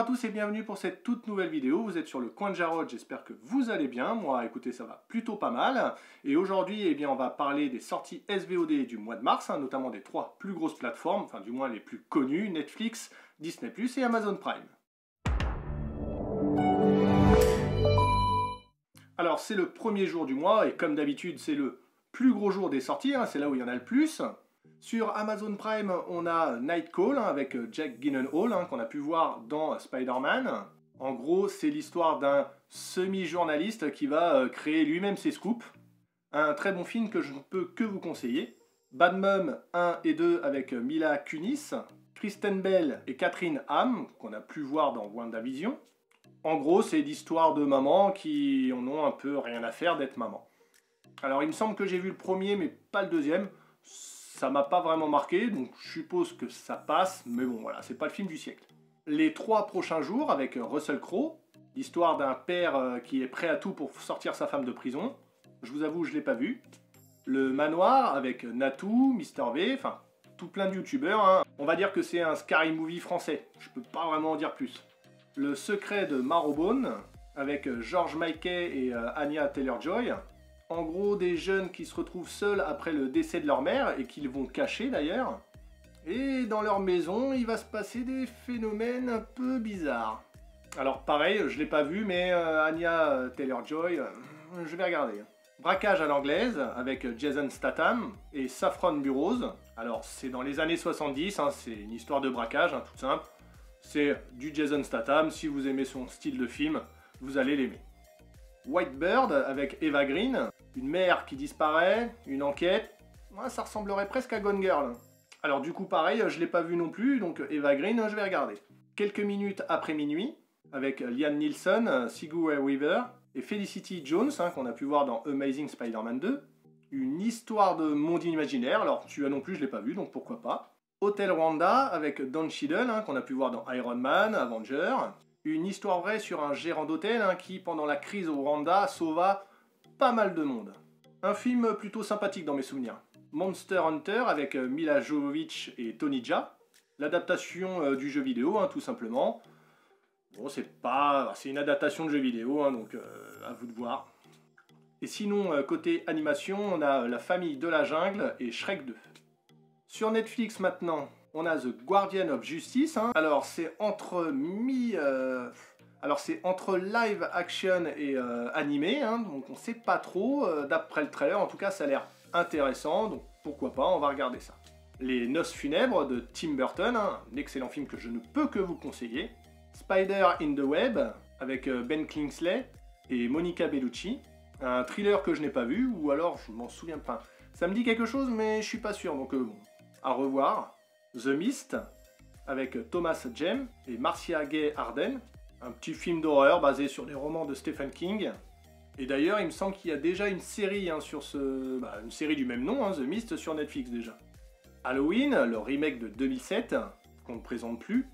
à tous et bienvenue pour cette toute nouvelle vidéo. Vous êtes sur le coin de Jarod, j'espère que vous allez bien. Moi, écoutez, ça va plutôt pas mal. Et aujourd'hui, eh bien, on va parler des sorties SVOD du mois de mars, notamment des 3 plus grosses plateformes, enfin du moins les plus connues, Netflix, Disney+, et Amazon Prime. Alors, c'est le premier jour du mois, et comme d'habitude, c'est le plus gros jour des sorties, c'est là où il y en a le plus. Sur Amazon Prime, on a Nightcall avec Jake Gyllenhaal, qu'on a pu voir dans Spider-Man. En gros, c'est l'histoire d'un semi-journaliste qui va créer lui-même ses scoops. Un très bon film que je ne peux que vous conseiller. Bad Mom 1 et 2 avec Mila Kunis, Kristen Bell et Catherine Hahn, qu'on a pu voir dans WandaVision. En gros, c'est l'histoire de mamans qui en ont un peu rien à faire d'être maman. Alors, il me semble que j'ai vu le premier, mais pas le deuxième. Ça m'a pas vraiment marqué, donc je suppose que ça passe, mais bon, voilà, c'est pas le film du siècle. Les 3 prochains jours avec Russell Crowe, l'histoire d'un père qui est prêt à tout pour sortir sa femme de prison. Je vous avoue, je l'ai pas vu. Le Manoir avec Natou, Mr V, enfin, tout plein de youtubeurs. On va dire que c'est un scary movie français, je peux pas vraiment en dire plus. Le Secret de Marrowbone avec George Mackay et Anya Taylor-Joy. En gros, des jeunes qui se retrouvent seuls après le décès de leur mère et qu'ils vont cacher d'ailleurs. Et dans leur maison, il va se passer des phénomènes un peu bizarres. Alors pareil, je l'ai pas vu, mais Anya Taylor-Joy, je vais regarder. Braquage à l'anglaise avec Jason Statham et Saffron Burrows. Alors c'est dans les années 70, c'est une histoire de braquage, toute simple. C'est du Jason Statham, si vous aimez son style de film, vous allez l'aimer. White Bird avec Eva Green, une mère qui disparaît, une enquête, ça ressemblerait presque à Gone Girl. Alors du coup pareil, je l'ai pas vu non plus, donc Eva Green, je vais regarder. Quelques minutes après minuit, avec Liam Neeson, Sigourney Weaver et Felicity Jones, qu'on a pu voir dans Amazing Spider-Man 2. Une histoire de monde imaginaire, alors celui-là non plus je l'ai pas vu, donc pourquoi pas. Hotel Rwanda avec Don Cheadle, qu'on a pu voir dans Iron Man, Avenger. Une histoire vraie sur un gérant d'hôtel qui, pendant la crise au Rwanda, sauva pas mal de monde. Un film plutôt sympathique dans mes souvenirs. Monster Hunter avec Mila Jovovich et Tony Jaa. L'adaptation du jeu vidéo, tout simplement. Bon, c'est une adaptation de jeu vidéo, donc à vous de voir. Et sinon, côté animation, on a La Famille de la Jungle et Shrek 2. Sur Netflix maintenant, on a The Guardian of Justice. Alors c'est entre live action et animé, donc on sait pas trop. D'après le trailer, en tout cas, ça a l'air intéressant, donc pourquoi pas, on va regarder ça. Les Noces funèbres de Tim Burton, un excellent film que je ne peux que vous conseiller. Spider in the Web avec Ben Kingsley et Monica Bellucci, un thriller que je n'ai pas vu, ou alors je m'en souviens pas. Ça me dit quelque chose, mais je suis pas sûr, donc bon, à revoir. The Mist, avec Thomas Jem et Marcia Gay Harden, un petit film d'horreur basé sur des romans de Stephen King. Et d'ailleurs, il me semble qu'il y a déjà une série une série du même nom, The Mist, sur Netflix déjà. Halloween, le remake de 2007, qu'on ne présente plus.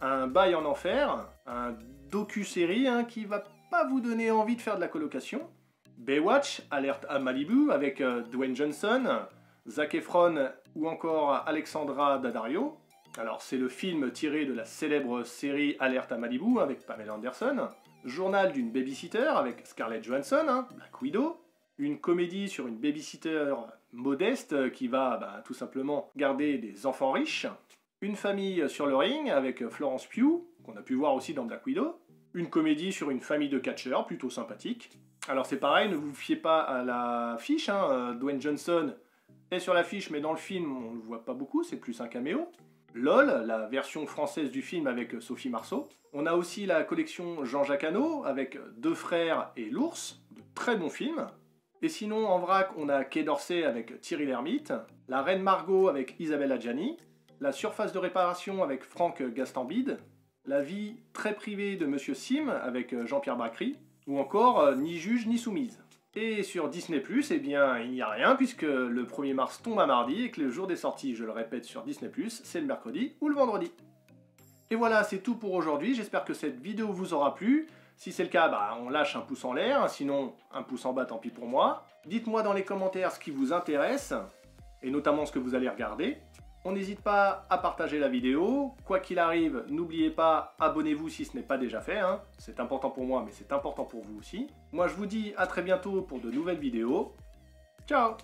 Un bail en enfer, un docu-série qui va pas vous donner envie de faire de la colocation. Baywatch, Alerte à Malibu, avec Dwayne Johnson, Zac Efron ou encore Alexandra Daddario. Alors c'est le film tiré de la célèbre série Alerte à Malibu avec Pamela Anderson. Journal d'une babysitter avec Scarlett Johansson, Black Widow. Une comédie sur une babysitter modeste qui va tout simplement garder des enfants riches. Une famille sur le ring avec Florence Pugh, qu'on a pu voir aussi dans Black Widow. Une comédie sur une famille de catcheurs, plutôt sympathique. Alors c'est pareil, ne vous fiez pas à l'affiche, Dwayne Johnson est sur l'affiche, mais dans le film, on ne le voit pas beaucoup, c'est plus un caméo. LOL, la version française du film avec Sophie Marceau. On a aussi la collection Jean-Jacques Hano avec Deux frères et l'ours, de très bons films. Et sinon, en vrac, on a Quai d'Orsay avec Thierry Lhermitte, La Reine Margot avec Isabelle Adjani, La Surface de réparation avec Franck Gastambide, La vie très privée de Monsieur Sim avec Jean-Pierre Bacry, ou encore Ni juge ni soumise. Et sur Disney+, il n'y a rien, puisque le 1er mars tombe à mardi, et que le jour des sorties, je le répète, sur Disney+, c'est le mercredi ou le vendredi. Et voilà, c'est tout pour aujourd'hui, j'espère que cette vidéo vous aura plu. Si c'est le cas, on lâche un pouce en l'air, sinon un pouce en bas, tant pis pour moi. Dites-moi dans les commentaires ce qui vous intéresse, et notamment ce que vous allez regarder. On n'hésite pas à partager la vidéo. Quoi qu'il arrive, n'oubliez pas, abonnez-vous si ce n'est pas déjà fait. Hein. C'est important pour moi, mais c'est important pour vous aussi. Moi, je vous dis à très bientôt pour de nouvelles vidéos. Ciao!